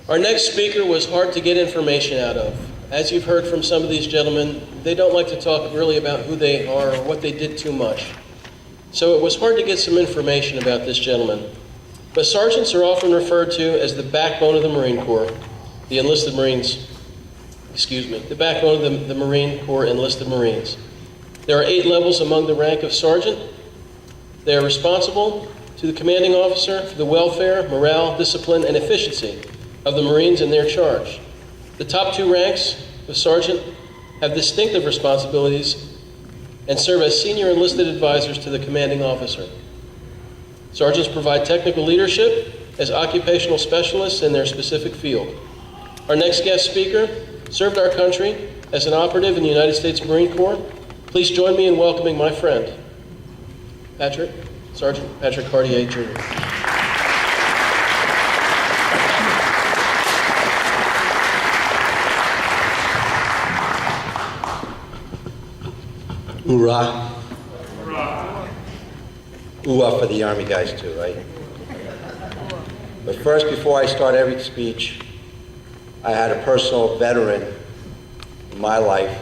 Our next speaker was hard to get information out of. As you've heard from some of these gentlemen, they don't like to talk really about who they are or what they did too much. So it was hard to get some information about this gentleman. But sergeants are often referred to as the backbone of the Marine Corps, the enlisted Marines, the backbone of the Marine Corps enlisted Marines. There are 8 levels among the rank of sergeant. They are responsible to the commanding officer for the welfare, morale, discipline, and efficiency of the Marines in their charge. The top 2 ranks of sergeant have distinctive responsibilities and serve as senior enlisted advisors to the commanding officer. Sergeants provide technical leadership as occupational specialists in their specific field. Our next guest speaker served our country as an operative in the United States Marine Corps. Please join me in welcoming my friend, Sergeant Patrick Cartier, Jr. Hoorah. Hoorah for the Army guys too, right? But first, before I start every speech, I had a personal veteran in my life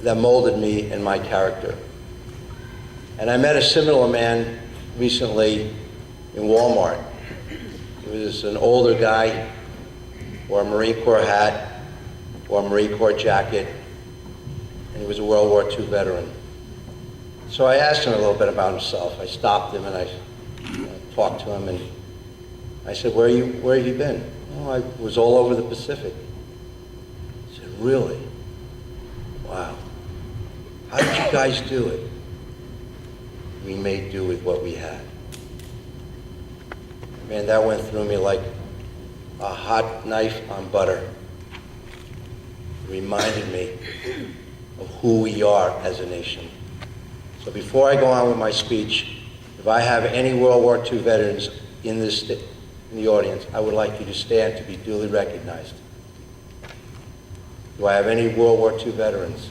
that molded me and my character. And I met a similar man recently in Walmart. He was an older guy, wore a Marine Corps hat, wore a Marine Corps jacket, and he was a World War II veteran. So I asked him a little bit about himself. I stopped him and I talked to him, and I said, where have you been? Oh, I was all over the Pacific. He said, really? Wow. How did you guys do it? We made do with what we had. Man, that went through me like a hot knife on butter. It reminded me of who we are as a nation. So before I go on with my speech, if I have any World War II veterans in the audience, I would like you to stand to be duly recognized. Do I have any World War II veterans?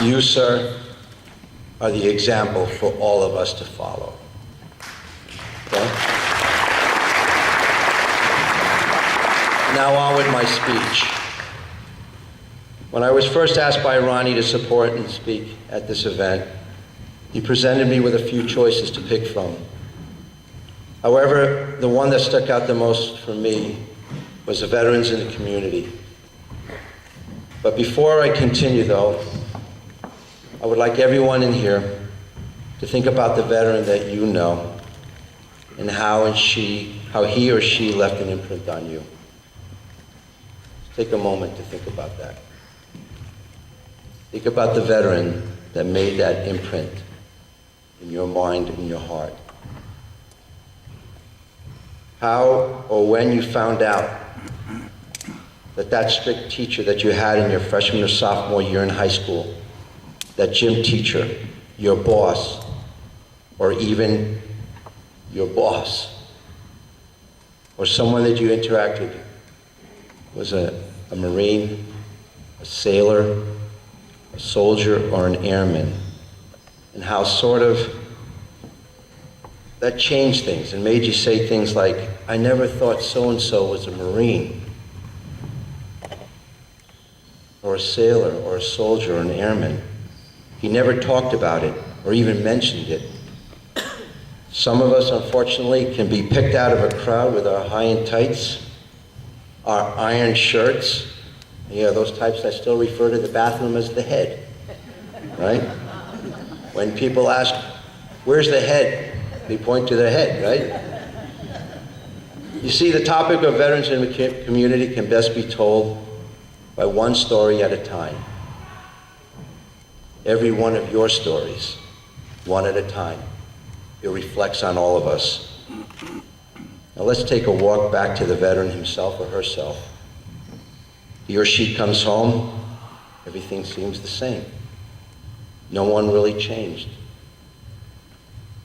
You, sir, are the example for all of us to follow. Okay? Now on with my speech. When I was first asked by Ronnie to support and speak at this event, he presented me with a few choices to pick from. However, the one that stuck out the most for me was the veterans in the community. But before I continue, though, I would like everyone in here to think about the veteran that you know and how he or she left an imprint on you. Take a moment to think about that. Think about the veteran that made that imprint in your mind and your heart. How or when you found out that strict teacher that you had in your freshman or sophomore year in high school, that gym teacher, your boss, or even your boss, or someone that you interacted with, was a Marine, a sailor, a soldier, or an airman, and how sort of that changed things and made you say things like, I never thought so-and-so was a Marine, or a sailor, or a soldier, or an airman. He never talked about it or even mentioned it. Some of us, unfortunately, can be picked out of a crowd with our high-end tights, our iron shirts. Yeah, those types that still refer to the bathroom as the head, right? When people ask, where's the head? They point to their head, right? You see, the topic of veterans in the community can best be told by one story at a time. Every one of your stories, one at a time. It reflects on all of us. Now let's take a walk back to the veteran himself or herself. He or she comes home everything seems the same. No one really changed.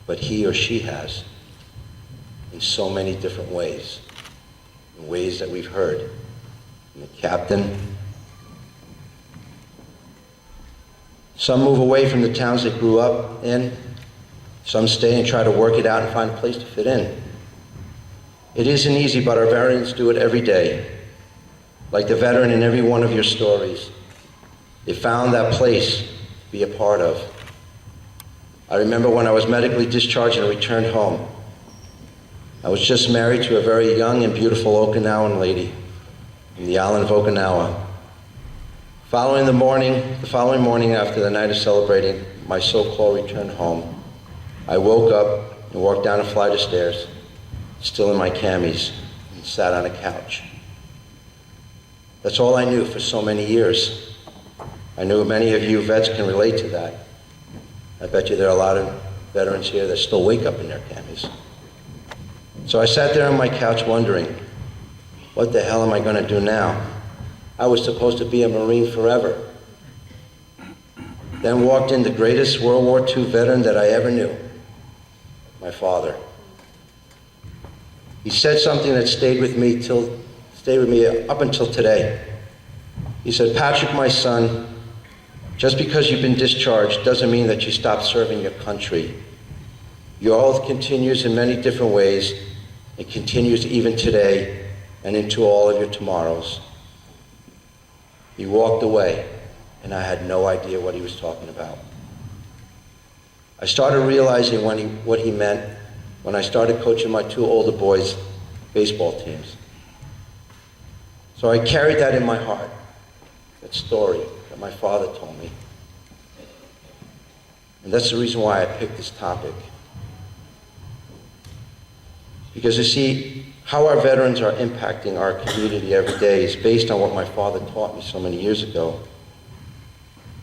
But he or she has, in so many different ways, in ways that we've heard. And the captain, some move away from the towns they grew up in. Some stay and try to work it out and find a place to fit in. It isn't easy, but our veterans do it every day. Like the veteran in every one of your stories, they found that place to be a part of. I remember when I was medically discharged and returned home. I was just married to a very young and beautiful Okinawan lady in the island of Okinawa. The following morning after the night of celebrating my so-called return home, I woke up and walked down a flight of stairs, still in my camis, and sat on a couch. That's all I knew for so many years. I know many of you vets can relate to that. I bet you there are a lot of veterans here that still wake up in their camis. So I sat there on my couch wondering, what the hell am I going to do now? I was supposed to be a Marine forever. Then walked in the greatest World War II veteran that I ever knew, my father. He said something that stayed with me up until today. He said, "Patrick, my son, just because you've been discharged doesn't mean that you stop serving your country. Your oath continues in many different ways. It continues even today and into all of your tomorrows." He walked away, and I had no idea what he was talking about. I started realizing what he meant when I started coaching my two older boys' baseball teams. So I carried that in my heart, that story that my father told me. And that's the reason why I picked this topic. Because you see, how our veterans are impacting our community every day is based on what my father taught me so many years ago.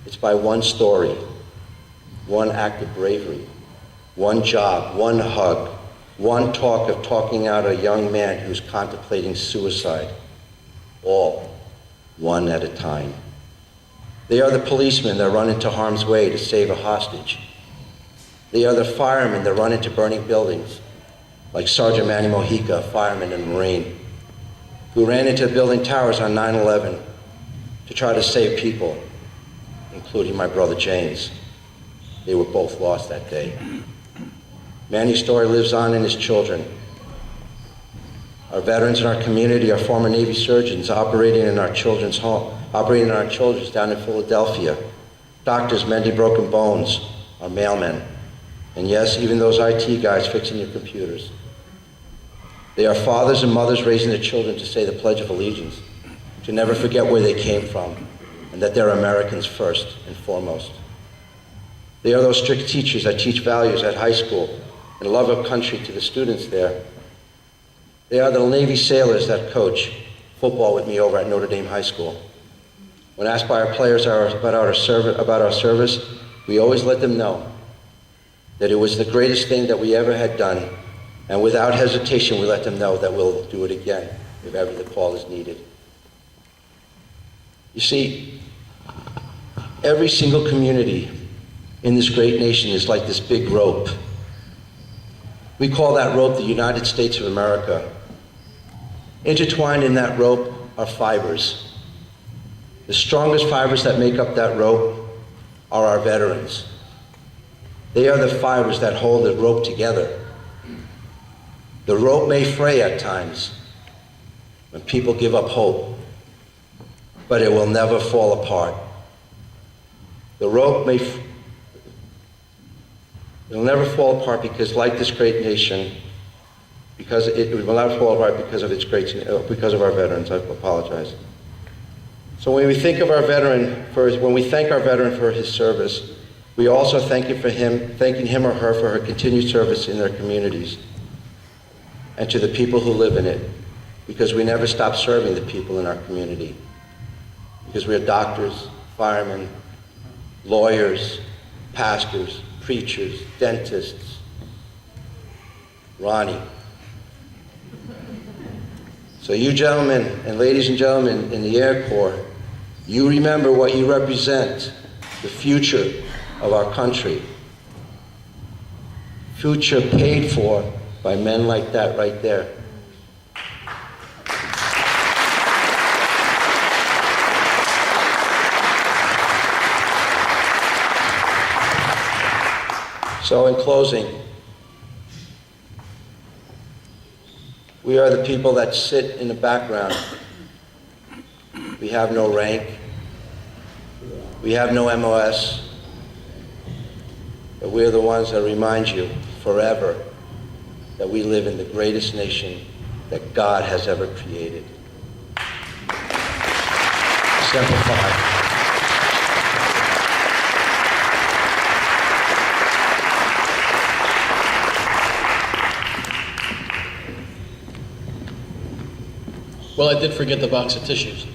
It's by one story, one act of bravery, one job, one hug, one talk of talking out a young man who's contemplating suicide, all one at a time. They are the policemen that run into harm's way to save a hostage. They are the firemen that run into burning buildings, like Sergeant Manny Mojica, a fireman and Marine, who ran into building towers on 9/11 to try to save people, including my brother James. They were both lost that day. Manny's story lives on in his children. Our veterans in our community are former Navy surgeons operating in our children's down in Philadelphia. Doctors mending broken bones, our mailmen. And yes, even those IT guys fixing your computers. They are fathers and mothers raising their children to say the Pledge of Allegiance, to never forget where they came from, and that they're Americans first and foremost. They are those strict teachers that teach values at high school and love of country to the students there. They are the Navy sailors that coach football with me over at Notre Dame High School. When asked by our players about our service, we always let them know that it was the greatest thing that we ever had done, and without hesitation we let them know that we'll do it again if ever the call is needed. You see, every single community in this great nation is like this big rope. We call that rope the United States of America. Intertwined in that rope are fibers. The strongest fibers that make up that rope are our veterans. They are the fibers that hold the rope together. The rope may fray at times when people give up hope, but it will never fall apart. The rope it'll never fall apart because, like this great nation, because it will not fall apart because of our veterans. I apologize. So when we thank our veteran for his service, we also thanking him or her for her continued service in their communities and to the people who live in it, because we never stop serving the people in our community. Because we are doctors, firemen, lawyers, pastors, preachers, dentists, Ronnie. So you gentlemen and ladies and gentlemen in the Air Corps, You remember what you represent, the future of our country. Future paid for by men like that right there. So in closing, we are the people that sit in the background. We have no rank. We have no MOS. But we're the ones that remind you forever that we live in the greatest nation that God has ever created. Semper Fi. Well, I did forget the box of tissues.